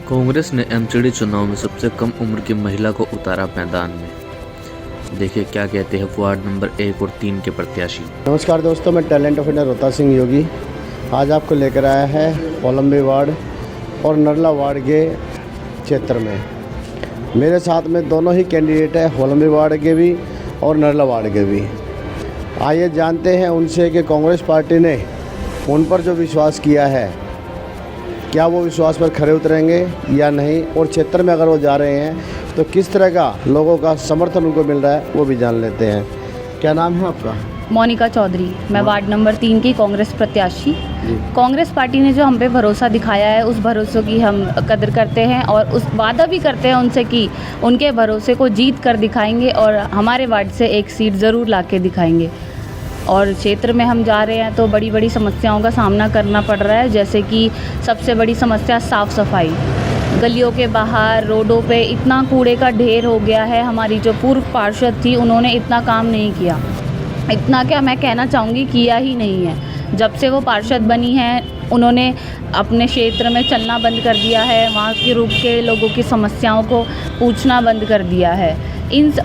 कांग्रेस ने एमसीडी चुनाव में सबसे कम उम्र की महिला को उतारा मैदान में। देखिए क्या कहते हैं वार्ड नंबर 1 और 3 के प्रत्याशी। नमस्कार दोस्तों, मैं talent of India Rohta Singh Yogi आज आपको लेकर आया है कोलंबी वार्ड और नरला वार्ड के क्षेत्र में। मेरे साथ में दोनों ही कैंडिडेट है, कोलंबी वार्ड के भी और नरला वार्ड के भी। आइए जानते हैं उनसे कि कांग्रेस पार्टी ने उन पर जो विश्वास किया है, क्या वो विश्वास पर खरे उतरेंगे या नहीं, और क्षेत्र में अगर वो जा रहे हैं तो किस तरह का लोगों का समर्थन उनको मिल रहा है, वो भी जान लेते हैं। क्या नाम है आपका? मोनिका चौधरी। मैं वार्ड नंबर 3 की कांग्रेस प्रत्याशी। कांग्रेस पार्टी ने जो हम पे भरोसा दिखाया है, उस भरोसे की हम कदर करते हैं और उस वादा भी करते हैं उनसे कि उनके भरोसे को जीत कर दिखाएंगे और हमारे वार्ड से एक सीट ज़रूर ला के दिखाएंगे। और क्षेत्र में हम जा रहे हैं तो बड़ी बड़ी समस्याओं का सामना करना पड़ रहा है, जैसे कि सबसे बड़ी समस्या साफ़ सफाई। गलियों के बाहर, रोडों पे इतना कूड़े का ढेर हो गया है। हमारी जो पूर्व पार्षद थी, उन्होंने इतना काम नहीं किया। इतना क्या मैं कहना चाहूँगी, किया ही नहीं है। जब से वो पार्षद बनी हैं, उन्होंने अपने क्षेत्र में चलना बंद कर दिया है। वहाँ के रुक के लोगों की समस्याओं को पूछना बंद कर दिया है।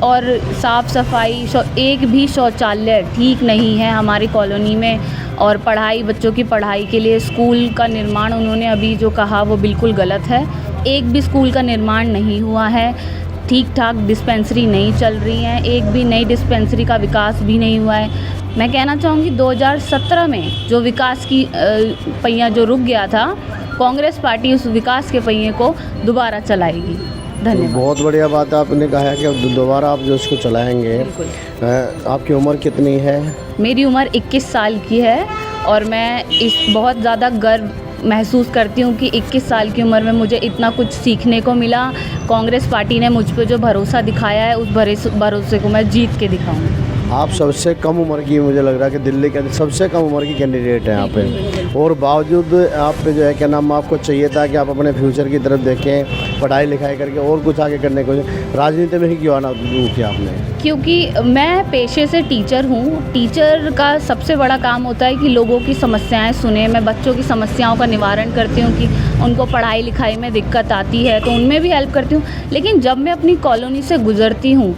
और साफ़ सफाई, एक भी शौचालय ठीक नहीं है हमारी कॉलोनी में। और पढ़ाई, बच्चों की पढ़ाई के लिए स्कूल का निर्माण उन्होंने अभी जो कहा वो बिल्कुल गलत है। एक भी स्कूल का निर्माण नहीं हुआ है। ठीक ठाक डिस्पेंसरी नहीं चल रही हैं, एक भी नई डिस्पेंसरी का विकास भी नहीं हुआ है। मैं कहना चाहूँगी 2017 में जो विकास की पहिया जो रुक गया था, कांग्रेस पार्टी उस विकास के पहिए को दोबारा चलाएगी। धन्यवाद। बहुत बढ़िया बात है, आपने कहा है कि दोबारा आप जो इसको चलाएंगे। आपकी उम्र कितनी है? मेरी उम्र 21 साल की है और मैं इस बहुत ज़्यादा गर्व महसूस करती हूँ कि 21 साल की उम्र में मुझे इतना कुछ सीखने को मिला। कांग्रेस पार्टी ने मुझ पर जो भरोसा दिखाया है, उस भरोसे को मैं जीत के दिखाऊंगी। आप सबसे कम उम्र की, मुझे लग रहा है कि दिल्ली के सबसे कम उम्र की कैंडिडेट हैं यहाँ पे, और बावजूद आप पे जो है क्या नाम, आपको चाहिए था कि आप अपने फ्यूचर की तरफ देखें, पढ़ाई लिखाई करके और कुछ आगे करने को। राजनीति में ही क्यों आना किया आपने? क्योंकि मैं पेशे से टीचर हूँ। टीचर का सबसे बड़ा काम होता है कि लोगों की समस्याएं सुने। मैं बच्चों की समस्याओं का निवारण करती हूँ कि उनको पढ़ाई लिखाई में दिक्कत आती है तो उनमें भी हेल्प करती हूँ। लेकिन जब मैं अपनी कॉलोनी से गुजरती हूँ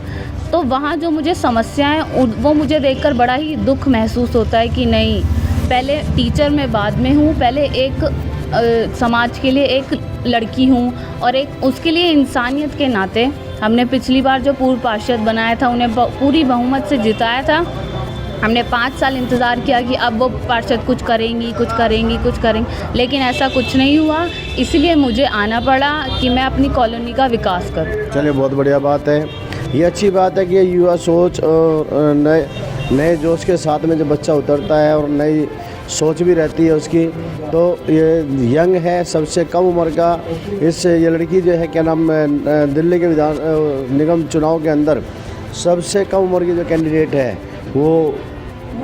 तो वहाँ जो मुझे समस्याएं, वो मुझे देखकर बड़ा ही दुख महसूस होता है कि नहीं, पहले टीचर मैं बाद में हूँ। पहले एक समाज के लिए एक लड़की हूँ और एक उसके लिए इंसानियत के नाते हमने पिछली बार जो पूर्व पार्षद बनाया था, उन्हें पूरी बहुमत से जिताया था। हमने 5 साल इंतज़ार किया कि अब वो पार्षद कुछ करेंगी, लेकिन ऐसा कुछ नहीं हुआ। इसलिए मुझे आना पड़ा कि मैं अपनी कॉलोनी का विकास करूँ। चलिए, बहुत बढ़िया बात है। ये अच्छी बात है कि ये युवा सोच और नए जोश के साथ में जब बच्चा उतरता है और नई सोच भी रहती है उसकी, तो ये यंग है, सबसे कम उम्र का। ये लड़की जो है क्या नाम, दिल्ली के विधान निगम चुनाव के अंदर सबसे कम उम्र की जो कैंडिडेट है वो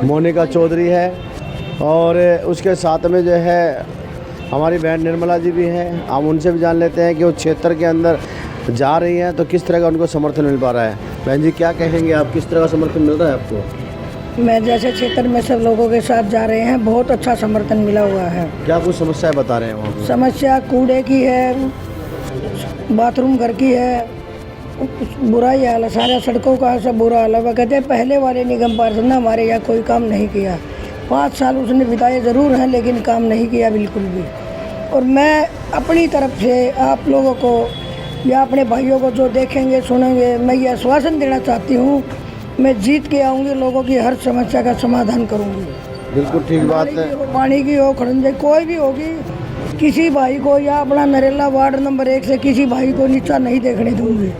मोनिका चौधरी है। और उसके साथ में जो है हमारी बहन निर्मला जी भी हैं। हम उनसे भी जान लेते हैं कि वो क्षेत्र के अंदर जा रही हैं तो किस तरह का उनको समर्थन मिल पा रहा है। बहन जी, क्या कहेंगे आप, किस तरह का समर्थन मिल रहा है आपको? मैं जैसे क्षेत्र में सब लोगों के साथ जा रहे हैं, बहुत अच्छा समर्थन मिला हुआ है। क्या कुछ समस्याएं बता रहे हैं वहाँ पे? समस्या कूड़े की है, बाथरूम घर की है, बुरा ही हाल है, सारे सड़कों का सब बुरा हाल है। वह कहते हैं पहले वाले निगम पार्षद ने हमारे यहाँ कोई काम नहीं किया। 5 साल उसने बिताए ज़रूर हैं, लेकिन काम नहीं किया बिल्कुल भी। और मैं अपनी तरफ से आप लोगों को या अपने भाइयों को जो देखेंगे सुनेंगे, मैं ये आश्वासन देना चाहती हूँ, मैं जीत के आऊँगी, लोगों की हर समस्या का समाधान करूँगी। बिल्कुल ठीक बात है। पानी की हो, खड़ंजे कोई भी होगी, किसी भाई को या अपना नरेला वार्ड नंबर 1 से किसी भाई को नीचा नहीं देखने दूँगी।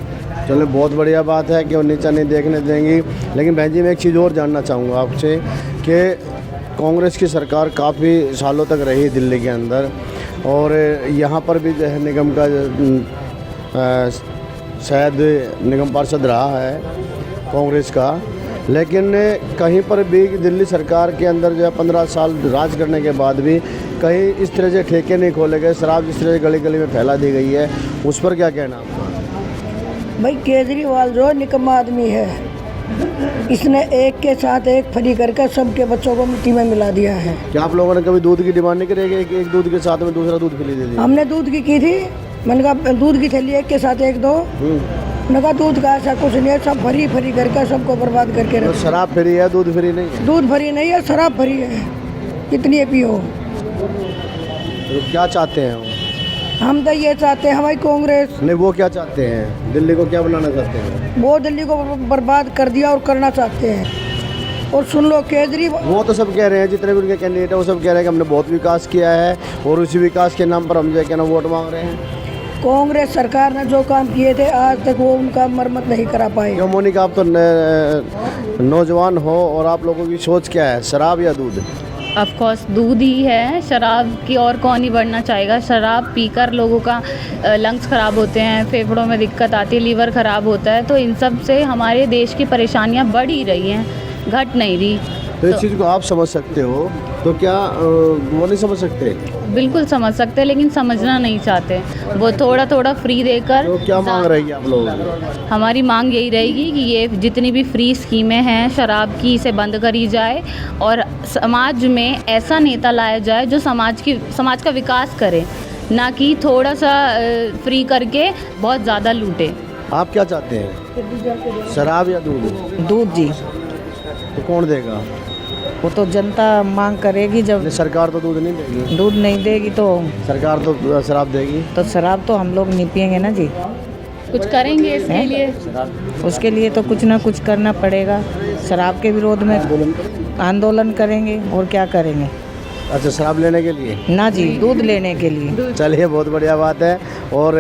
चलो, बहुत बढ़िया बात है कि वो नीचा नहीं देखने देंगी। लेकिन बहन जी, मैं एक चीज़ और जानना चाहूँगा आपसे कि कांग्रेस की सरकार काफ़ी सालों तक रही दिल्ली के अंदर, और यहाँ पर भी जो है निगम का शायद निगम पार्षद रहा है कांग्रेस का। लेकिन कहीं पर भी दिल्ली सरकार के अंदर जो है 15 साल राज करने के बाद भी कहीं इस तरह से ठेके नहीं खोले गए, शराब जिस तरह से गली गली में फैला दी गई है, उस पर क्या कहना आपका? भाई, केजरीवाल जो निकम्मा आदमी है, इसने एक के साथ एक फ्री करके सबके बच्चों को मिट्टी में मिला दिया है। क्या आप लोगों ने कभी दूध की डिमांड नहीं करेगी कि एक दूध के साथ में दूसरा दूध फ्री दे दिया? हमने दूध की थी, मैंने कहा दूध की थैली एक के साथ एक दो। मैंने कहा दूध का ऐसा कुछ नहीं है, सब भरी भरी करके सबको बर्बाद करके तो रख। शराब फ्री है, दूध फ्री नहीं है? दूध भरी नहीं है, शराब भरी है, कितनी पियो। तो क्या चाहते हैं वो? हम तो ये चाहते हैं, हमारी कांग्रेस, नहीं वो क्या चाहते हैं, दिल्ली को क्या बनाना चाहते हैं? वो दिल्ली को बर्बाद कर दिया और करना चाहते हैं। और सुन लो केजरीवाल, वो तो सब कह रहे हैं, जितने भी उनके कैंडिडेट है वो सब कह रहे हैं कि हमने बहुत विकास किया है और उसी विकास के नाम पर हम जो है क्या ना वोट मांग रहे हैं। कांग्रेस सरकार ने जो काम किए थे आज तक वो उनका मरम्मत नहीं करा पाए। क्यों मोनिका, आप तो नौजवान हो और आप लोगों की सोच क्या है, शराब या दूध? ऑफ कोर्स दूध ही है, शराब की और कौन ही बढ़ना चाहेगा। शराब पीकर लोगों का लंग्स ख़राब होते हैं, फेफड़ों में दिक्कत आती है, लीवर ख़राब होता है। तो इन सब से हमारे देश की परेशानियां बढ़ ही रही हैं, घट नहीं रही। तो इस चीज़ को आप समझ सकते हो, तो क्या वो नहीं समझ सकते? बिल्कुल समझ सकते हैं, लेकिन समझना नहीं चाहते। वो थोड़ा थोड़ा फ्री देकर। तो क्या मांग रही है आप लोग? हमारी मांग यही रहेगी कि ये जितनी भी फ्री स्कीमें हैं शराब की, इसे बंद करी जाए और समाज में ऐसा नेता लाया जाए जो समाज का विकास करे, ना कि थोड़ा सा फ्री करके बहुत ज़्यादा लूटे। आप क्या चाहते हैं, शराब या दूध? दूध जी, तो कौन देगा? वो तो जनता मांग करेगी। जब नहीं, सरकार तो दूध नहीं देगी। दूध नहीं देगी तो सरकार तो शराब देगी। तो शराब तो हम लोग नहीं पिएंगे ना जी। कुछ करेंगे इसके लिए? उसके लिए तो कुछ ना कुछ करना पड़ेगा। शराब के विरोध में आंदोलन करेंगे और क्या करेंगे। अच्छा, शराब लेने के लिए? ना जी, दूध लेने के लिए। चलिए, बहुत बढ़िया बात है। और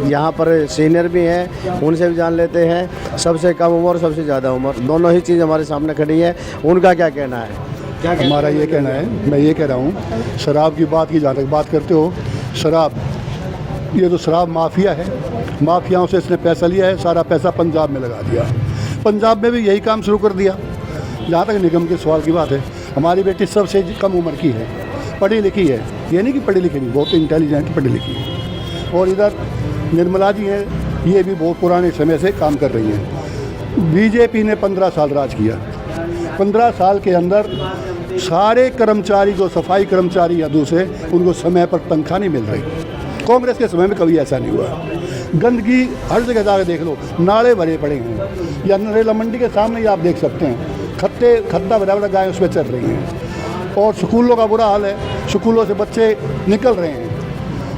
यहाँ पर सीनियर भी हैं, उनसे भी जान लेते हैं। सबसे कम उम्र और सबसे ज़्यादा उम्र, दोनों ही चीज़ हमारे सामने खड़ी है। उनका क्या कहना है? क्या हमारा ये कहना है, मैं ये कह रहा हूँ, शराब की बात की जहाँ तक बात करते हो, शराब, ये तो शराब माफिया है। माफियाओं से इसने पैसा लिया है, सारा पैसा पंजाब में लगा दिया। पंजाब में भी यही काम शुरू कर दिया। जहाँ तक निगम के सवाल की बात है, हमारी बेटी सबसे कम उम्र की है, पढ़ी लिखी है। ये नहीं कि पढ़ी लिखी नहीं, बहुत इंटेलिजेंट पढ़ी लिखी है। और इधर निर्मला जी हैं, ये भी बहुत पुराने समय से काम कर रही हैं। बीजेपी ने 15 साल राज किया। 15 साल के अंदर सारे कर्मचारी, जो सफाई कर्मचारी या दूसरे, उनको समय पर तनख्वाह नहीं मिल रही। कांग्रेस के समय में कभी ऐसा नहीं हुआ। गंदगी हर जगह जाकर देख लो, नाले भरे पड़े हैं। या नरेला मंडी के सामने ही आप देख सकते हैं, खद्दा बराबर गाय उसमें चल रही हैं। और स्कूलों का बुरा हाल है, स्कूलों से बच्चे निकल रहे हैं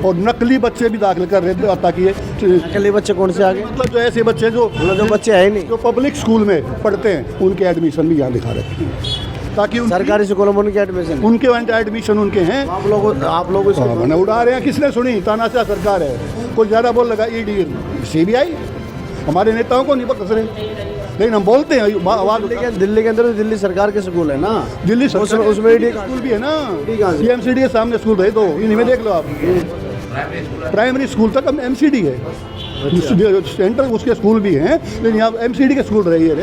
और नकली बच्चे भी दाखिल कर रहे थे, ताकि ये नकली बच्चे कौन से आगे? मतलब जो ऐसे बच्चे जो बच्चे है ही नहीं, जो पब्लिक स्कूल में पढ़ते हैं, उनके एडमिशन भी यहाँ दिखा रखी है, ताकि सरकारी स्कूलों में उनके एडमिशन, उनके एडमिशन उनके हैं। आप लोग मैंने उड़ा रहे हैं, किसने सुनी? तानाशाह सरकार है। कोई ज़्यादा बोल लगा ईडी सीबीआई, हमारे नेताओं को नहीं पकड़ रहे, लेकिन हम बोलते हैं आवाज़। दिल्ली के अंदर तो दिल्ली सरकार के स्कूल है ना, दिल्ली उसमें स्कूल भी है ना, एमसीडी के सामने स्कूल रहे, तो इन्हीं में देख लो आप। प्राइमरी स्कूल तक हम एमसीडी है, सेंटर उसके स्कूल भी हैं, लेकिन यहाँ एमसीडी के स्कूल रही है।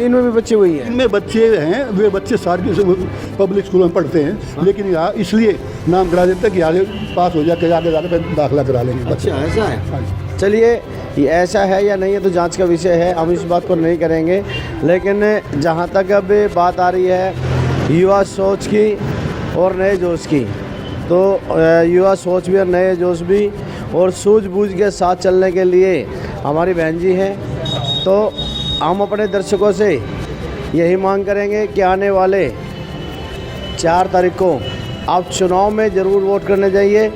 इनमें भी बच्चे वही हैं, इनमें बच्चे हैं, वे बच्चे सारे पब्लिक स्कूलों में पढ़ते हैं, लेकिन यहाँ इसलिए नाम करा देते हैं कि आगे पास हो जाए, आगे जाके दाखिला करा लेंगे बच्चे। अच्छा, ऐसा है। चलिए, ये ऐसा है या नहीं है तो जांच का विषय है, हम इस बात को नहीं करेंगे। लेकिन जहाँ तक अब बात आ रही है युवा सोच की और नए जोश की, तो युवा सोच भी और नए जोश भी और सूझबूझ के साथ चलने के लिए हमारी बहन जी हैं। तो हम अपने दर्शकों से यही मांग करेंगे कि आने वाले 4 तारीख को आप चुनाव में ज़रूर वोट करने जाइए।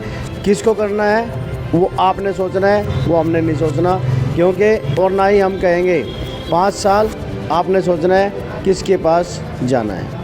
किसको करना है वो आपने सोचना है, वो हमने नहीं सोचना, क्योंकि और ना ही हम कहेंगे। 5 साल आपने सोचना है किसके पास जाना है।